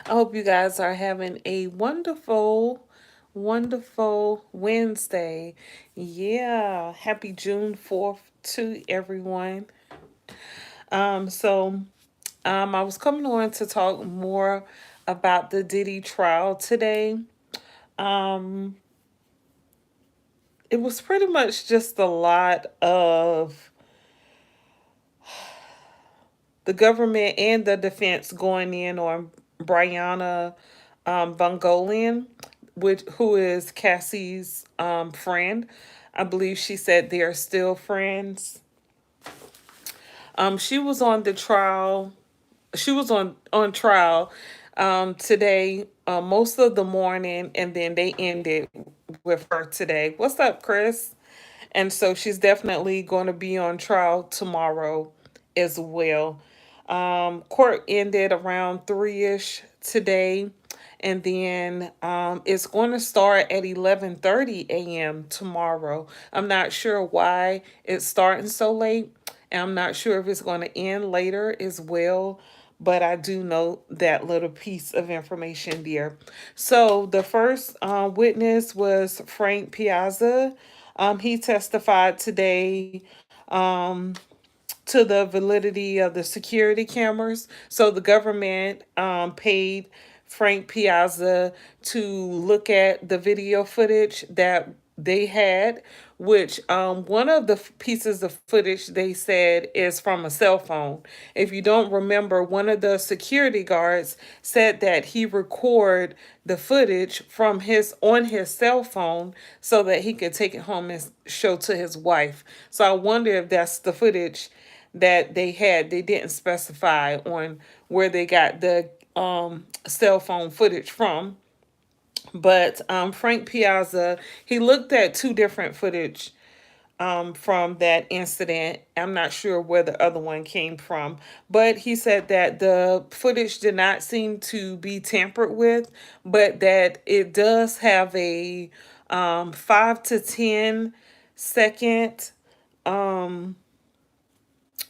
I hope you guys are having a wonderful, wonderful Wednesday. Yeah, happy June 4th to everyone. I was coming on to talk more about the Diddy trial today. Um, it was pretty much just a lot of the government and the defense going in on Bryanna Bongolan, who is Cassie's friend. I believe she said they are still friends. She was on the trial. She was on trial today, most of the morning, and then they ended with her today. What's up, Chris? And so she's definitely going to be on trial tomorrow as well. Court ended around 3ish today, and then it's going to start at 11:30 a.m. tomorrow. I'm not sure why it's starting so late, and I'm not sure if it's going to end later as well. But I do know that little piece of information there. So the first witness was Frank Piazza. He testified today um, to the validity of the security cameras. So the government paid Frank Piazza to look at the video footage that they had, which one of the pieces of footage they said is from a cell phone. If you don't remember, one of the security guards said that he record the footage from his on his cell phone so that he could take it home and show to his wife. So I wonder if that's the footage that they had. They didn't specify on where they got the cell phone footage from. But Frank Piazza, he looked at two different footage from that incident. I'm not sure where the other one came from, but he said that the footage did not seem to be tampered with, but that it does have a 5 to 10 second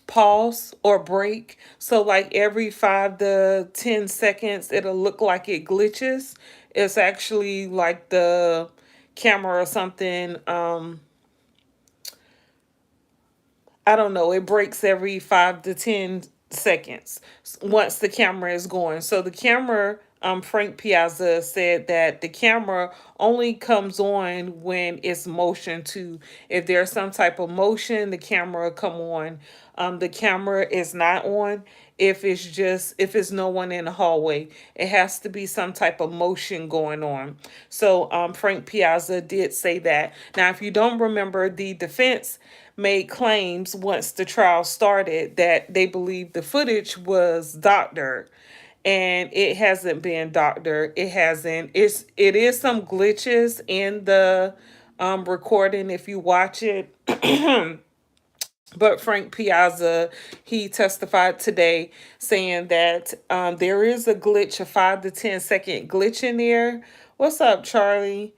pause or break. So like every 5 to 10 seconds, it'll look like it glitches. It's actually like the camera or something. I don't know. It breaks every 5 to 10 seconds once the camera is going. So the camera, Frank Piazza said that the camera only comes on when it's motion to. If there's some type of motion, the camera come on. The camera is not on if it's no one in the hallway. It has to be some type of motion going on. So Frank Piazza did say that. Now, if you don't remember, the defense made claims once the trial started that they believed the footage was doctored, and it hasn't been doctored. It hasn't. It is some glitches in the recording if you watch it. But Frank Piazza, he testified today saying that there is a glitch, a 5 to 10 second glitch in there. What's up, Charlie?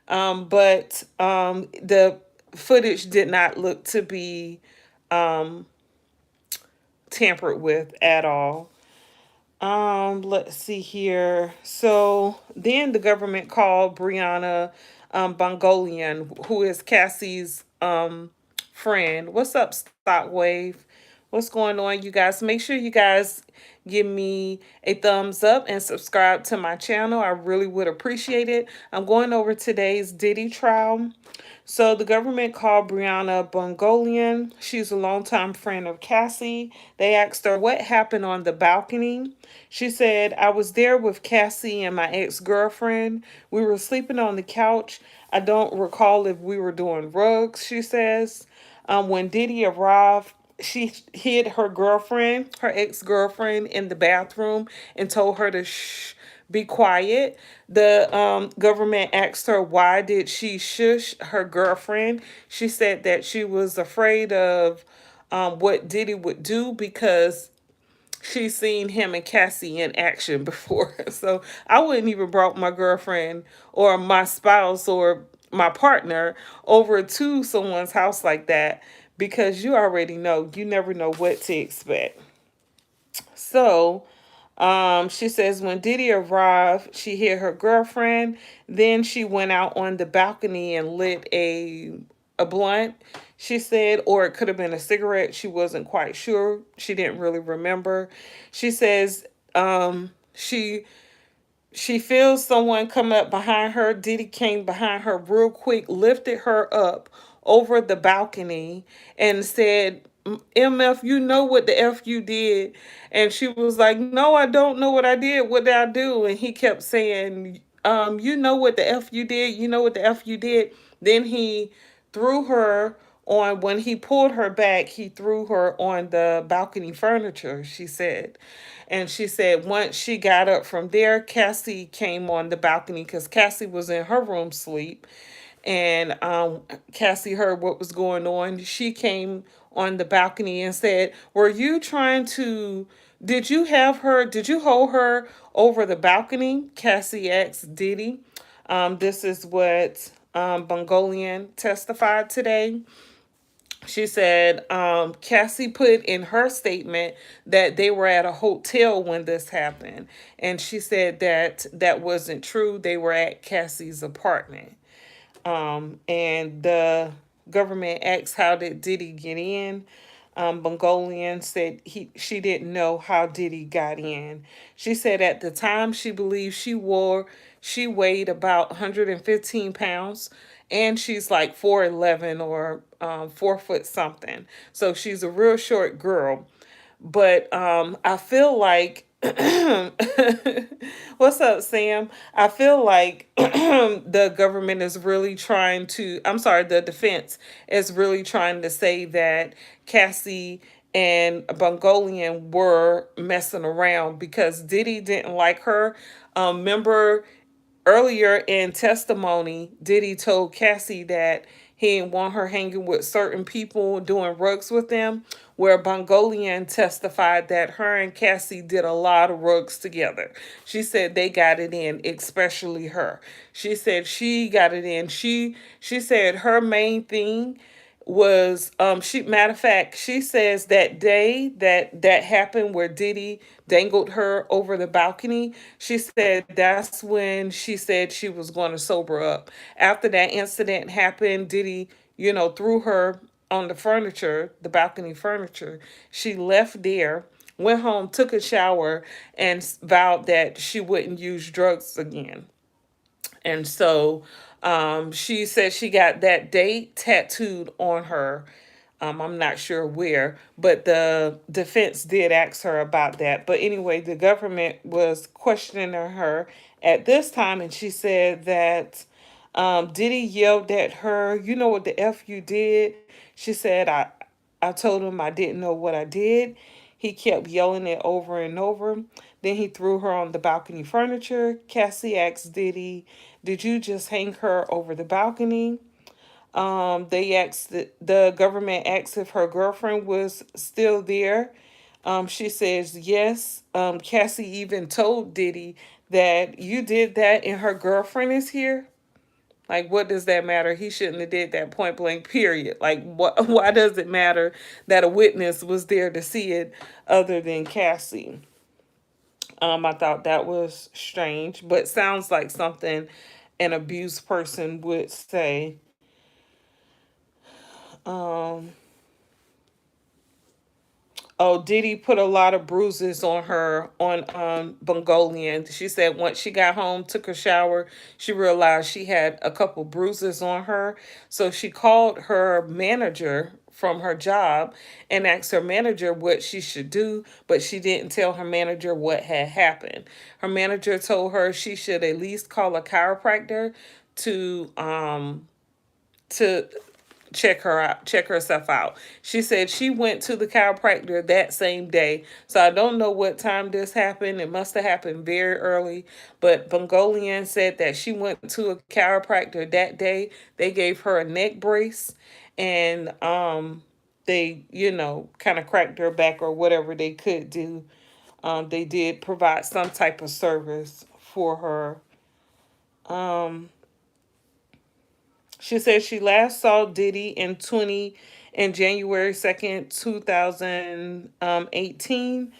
But the footage did not look to be tampered with at all. Let's see here. So then the government called Bryanna Bongolan, who is Cassie's friend. What's up, Stockwave? What's going on, you guys? Make sure you guys give me a thumbs up and subscribe to my channel. I really would appreciate it. I'm going over today's Diddy trial. So the government called Bryanna Bongolan. She's a longtime friend of Cassie. They asked her what happened on the balcony. She said, I was there with Cassie and my ex-girlfriend. We were sleeping on the couch. I don't recall if we were doing rugs, she says. When Diddy arrived, she hid her girlfriend, her ex-girlfriend, in the bathroom and told her to be quiet. The government asked her why did she shush her girlfriend. She said that she was afraid of what Diddy would do because she's seen him and Cassie in action before. So I wouldn't even brought my girlfriend or my spouse or my partner over to someone's house like that because you already know, you never know what to expect. So She says when Diddy arrived, she hit her girlfriend. Then she went out on the balcony and lit a blunt. She said, or it could have been a cigarette. She wasn't quite sure. She didn't really remember. She says she feels someone come up behind her. Diddy came behind her real quick, lifted her up over the balcony, and said, MF, you know what the F you did. And she was like, no, I don't know what I did. What did I do? And he kept saying, you know what the F you did. You know what the F you did. Then he threw her on, when he pulled her back, he threw her on the balcony furniture, she said. And she said once she got up from there, Cassie came on the balcony because Cassie was in her room sleep. And Cassie heard what was going on. She came on the balcony and said, were you trying to, did you have her, did you hold her over the balcony? Cassie asked Diddy. This is what Bongolan testified today. She said Cassie put in her statement that they were at a hotel when this happened. And she said that that wasn't true. They were at Cassie's apartment. And the government asked, how did Diddy get in? Mongolian said she didn't know how Diddy got in. She said at the time she believed she weighed about 115 pounds, and she's like 4'11" or 4 foot something. So she's a real short girl. But I feel like what's up, Sam? I feel like the government is really trying to, I'm sorry, the defense is really trying to say that Cassie and Mongolian were messing around because Diddy didn't like her. Remember earlier in testimony, Diddy told Cassie that he didn't want her hanging with certain people, doing rugs with them, where Bongolian testified that her and Cassie did a lot of rugs together. She said they got it in, especially her. She said she got it in. She said her main thing was she, matter of fact, she says that day that happened where Diddy dangled her over the balcony, she said that's when she said she was going to sober up. After that incident happened, Diddy, threw her on the furniture, the balcony furniture. She left there, went home, took a shower, and vowed that she wouldn't use drugs again. And so she said she got that date tattooed on her. I'm not sure where, but the defense did ask her about that. But anyway, the government was questioning her at this time, and she said that Diddy yelled at her, you know what the F you did? She said, I told him I didn't know what I did. He kept yelling it over and over. Then he threw her on the balcony furniture. Cassie asked Diddy, did you just hang her over the balcony? They asked, the government asked if her girlfriend was still there. She says yes. Cassie even told Diddy that you did that and her girlfriend is here. Like, what does that matter? He shouldn't have did that, point blank, period. Like, what? Why does it matter that a witness was there to see it other than Cassie? I thought that was strange, but sounds like something an abused person would say. Um, Oh, Diddy put a lot of bruises on her on Mongolian. She said once she got home, took a shower, she realized she had a couple bruises on her. So she called her manager from her job and asked her manager what she should do, but she didn't tell her manager what had happened. Her manager told her she should at least call a chiropractor to to check herself out. She said she went to the chiropractor that same day. So I don't know what time this happened. It must have happened very early. But Mongolian said that she went to a chiropractor that day. They gave her a neck brace and they, kind of cracked her back or whatever they could do. They did provide some type of service for her. Um, She said she last saw Diddy in January 2nd, 2018.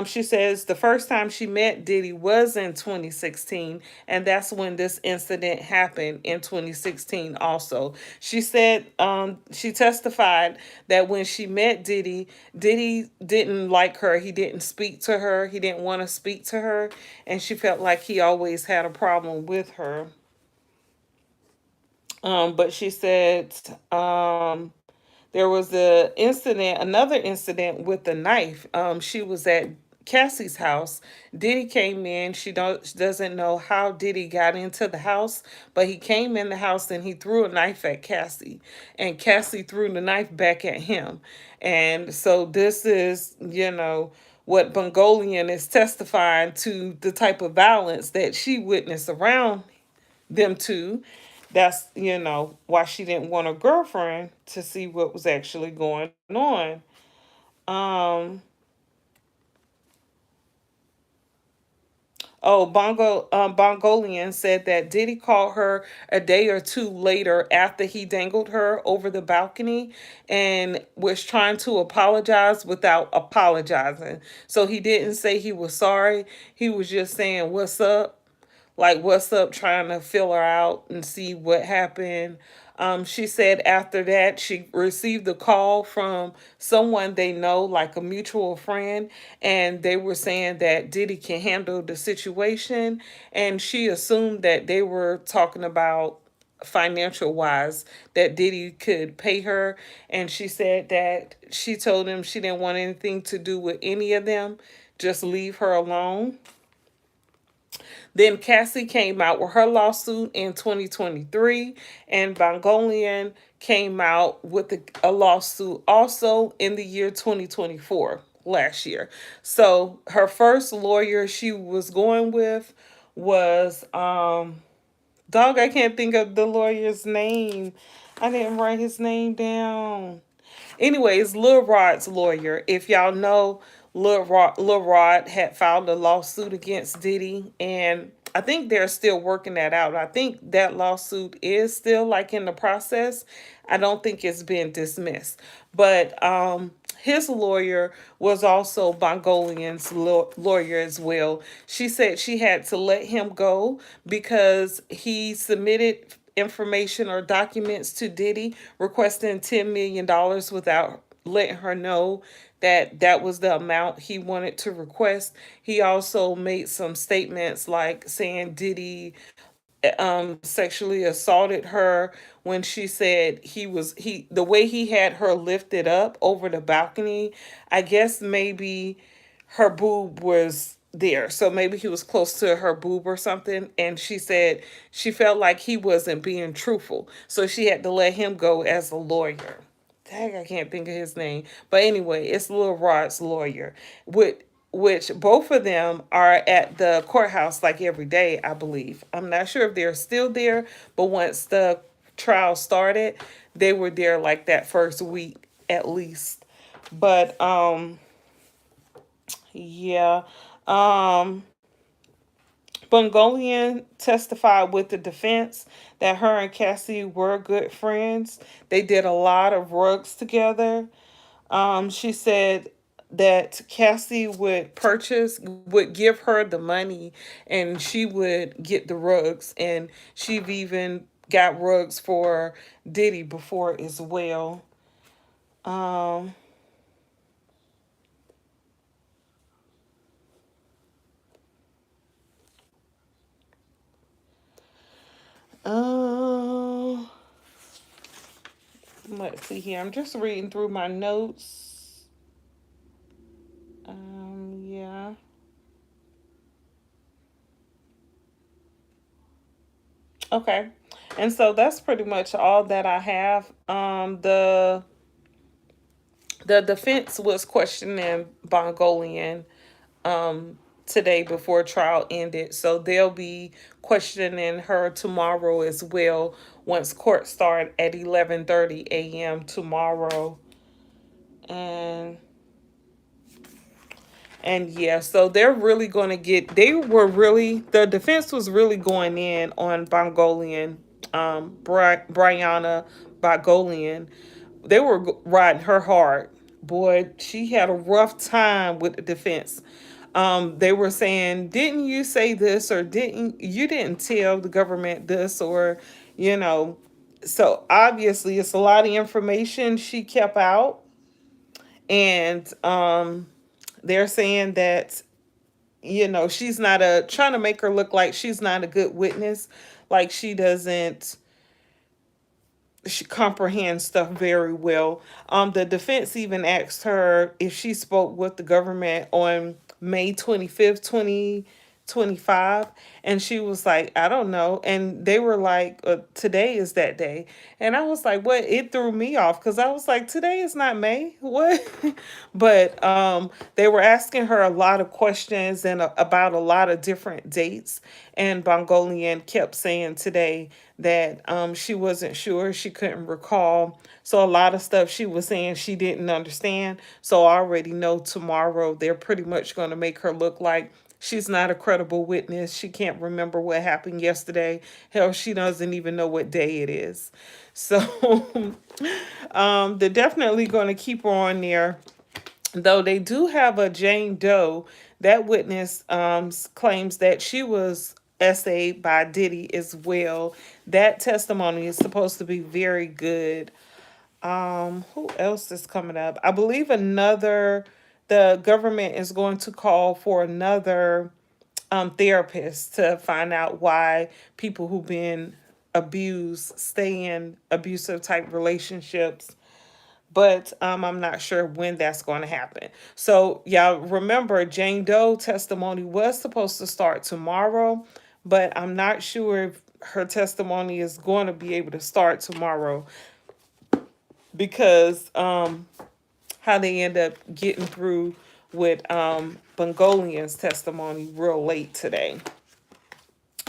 She says the first time she met Diddy was in 2016, and that's when this incident happened in 2016 also. She said she testified that when she met Diddy, Diddy didn't like her. He didn't speak to her. He didn't want to speak to her, and she felt like he always had a problem with her. But she said there was another incident with the knife. She was at Cassie's house. Diddy came in. She doesn't know how Diddy got into the house, but he came in the house and he threw a knife at Cassie, and Cassie threw the knife back at him. And so this is, what Bongolian is testifying to the type of violence that she witnessed around them two. That's, why she didn't want a girlfriend to see what was actually going on. Um, Bongolian said that Diddy called her a day or two later after he dangled her over the balcony and was trying to apologize without apologizing. So he didn't say he was sorry. He was just saying, "What's up?" Like, what's up, trying to fill her out and see what happened. She said after that she received a call from someone they know, like a mutual friend, and they were saying that Diddy can handle the situation, and she assumed that they were talking about financial wise, that Diddy could pay her. And she said that she told him she didn't want anything to do with any of them, just leave her alone. Then Cassie came out with her lawsuit in 2023, and Bongolian came out with a lawsuit also in the year 2024, last year. So her first lawyer she was going with was dog, I can't think of the lawyer's name. I didn't write his name down. Anyways, Lil Rod's lawyer. If y'all know, Lil Rod had filed a lawsuit against Diddy, and I think they're still working that out. I think that lawsuit is still like in the process. I don't think it's been dismissed. But his lawyer was also Bongolian's lawyer as well. She said she had to let him go because he submitted information or documents to Diddy requesting $10 million without letting her know that that was the amount he wanted to request. He also made some statements like saying Diddy sexually assaulted her when she said he the way he had her lifted up over the balcony. I guess maybe her boob was there, so maybe he was close to her boob or something, and she said she felt like he wasn't being truthful, so she had to let him go as a lawyer. Dang, I can't think of his name. But anyway, it's Lil Rod's lawyer. Which both of them are at the courthouse like every day, I believe. I'm not sure if they're still there, but once the trial started, they were there like that first week at least. But yeah. Um Bungolian testified with the defense that her and Cassie were good friends. They did a lot of rugs together. She said that Cassie would give her the money and she would get the rugs. And she've even got rugs for Diddy before as well. Um, uh, let's see here. I'm just reading through my notes. Yeah. Okay. And so that's pretty much all that I have. The defense was questioning Bongolian today before trial ended. So they'll be questioning her tomorrow as well once court start at 11:30 a.m. tomorrow. And yeah, so they're really going to the defense was really going in on Bongolian, Bryanna Bongolan. They were riding her hard. boy, she had a rough time with the defense. They were saying, didn't you say this, or didn't tell the government this, or you know so obviously it's a lot of information she kept out. And they're saying that she's not a trying to make her look like she's not a good witness, like she comprehends stuff very well. The defense even asked her if she spoke with the government on May 25th, 2025, and she was like, I don't know. And they were like, today is that day. And I was like, what? It threw me off because I was like, today is not May. What? But they were asking her a lot of questions and about a lot of different dates. And Bongolian kept saying today that she wasn't sure, she couldn't recall. So a lot of stuff she was saying she didn't understand. So I already know tomorrow they're pretty much going to make her look like she's not a credible witness. She can't remember what happened yesterday. Hell, she doesn't even know what day it is. So they're definitely going to keep her on there. Though they do have a Jane Doe, that witness claims that she was essayed by Diddy as well. That testimony is supposed to be very good. Who else is coming up? I believe the government is going to call for another therapist to find out why people who've been abused stay in abusive type relationships. But I'm not sure when that's going to happen. So y'all remember, Jane Doe testimony was supposed to start tomorrow, but I'm not sure if her testimony is going to be able to start tomorrow because how they end up getting through with Bongolian's testimony real late today.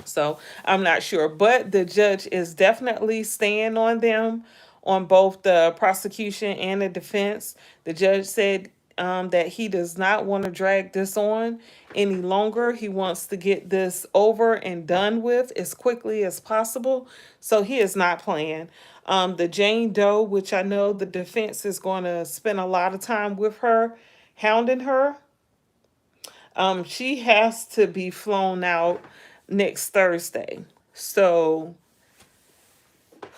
So I'm not sure, but the judge is definitely staying on them on both the prosecution and the defense. The judge said that he does not want to drag this on any longer. He wants to get this over and done with as quickly as possible. So he is not playing. The Jane Doe, which I know the defense is going to spend a lot of time with her, hounding her. She has to be flown out next Thursday. So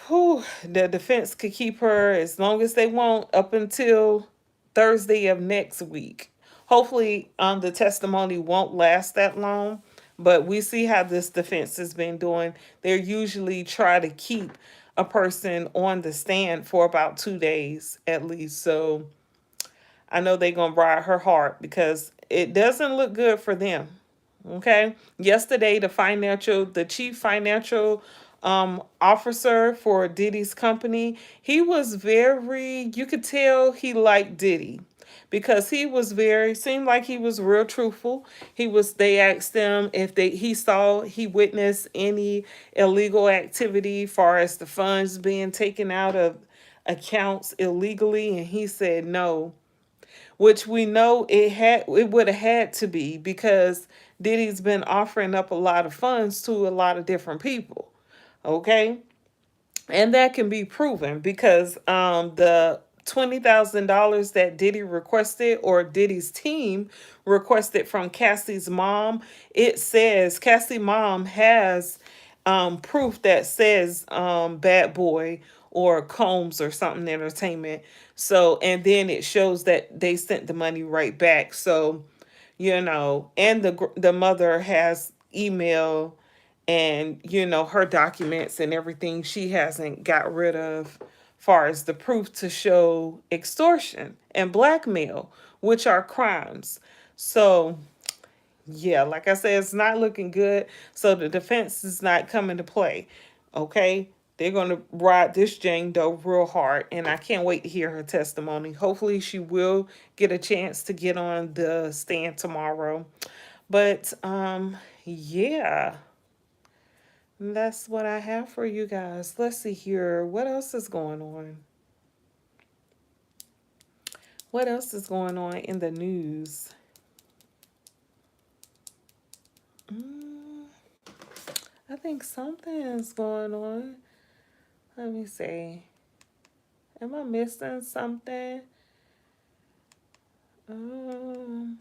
the defense could keep her as long as they want up until Thursday of next week. Hopefully, the testimony won't last that long, but we see how this defense has been doing. They usually try to keep a person on the stand for about 2 days at least. So I know they're going to ride her heart because it doesn't look good for them. Okay. Yesterday, the chief financial officer for Diddy's company, he was you could tell he liked Diddy because seemed like he was real truthful. They asked him if he witnessed any illegal activity far as the funds being taken out of accounts illegally, and he said no, which we know it would have had to be because Diddy's been offering up a lot of funds to a lot of different people. Okay? And that can be proven because the $20,000 that Diddy requested, or Diddy's team requested from Cassie's mom, it says Cassie's mom has proof that says Bad Boy or Combs or something entertainment. So, and then it shows that they sent the money right back. So, and the mother has email and her documents and everything she hasn't got rid of, far as the proof to show extortion and blackmail, which are crimes. So yeah, like I said, it's not looking good. So the defense is not coming to play. Okay, they're going to ride this Jane Doe real hard, and I can't wait to hear her testimony. Hopefully she will get a chance to get on the stand tomorrow. But yeah, that's what I have for you guys. Let's see here. What else is going on? What else is going on in the news? I think something is going on. Let me see. Am I missing something? Um,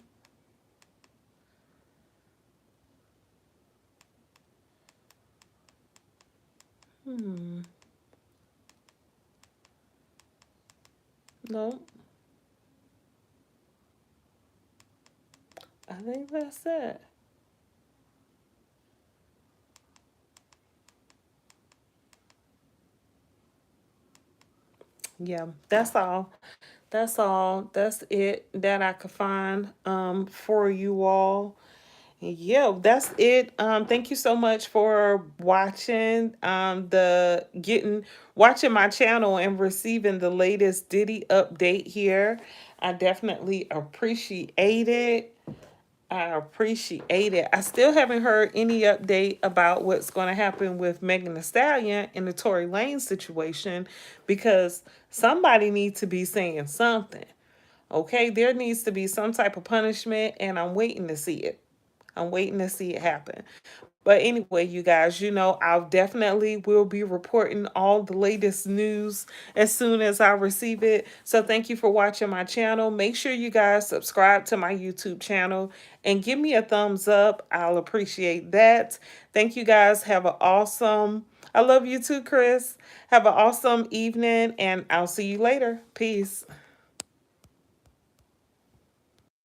hmm. No, I think that's it. Yeah, that's all. That's all. That's it that I could find for you all. Yeah, that's it. Thank you so much for watching the getting watching my channel and receiving the latest Diddy update here. I definitely appreciate it. I appreciate it. I still haven't heard any update about what's going to happen with Megan Thee Stallion and the Tory Lane situation because somebody needs to be saying something. Okay, there needs to be some type of punishment, and I'm waiting to see it. I'm waiting to see it happen. But anyway, you guys, I definitely will be reporting all the latest news as soon as I receive it. So thank you for watching my channel. Make sure you guys subscribe to my YouTube channel and give me a thumbs up. I'll appreciate that. Thank you guys. Have an awesome, I love you too, Chris. Have an awesome evening, and I'll see you later. Peace.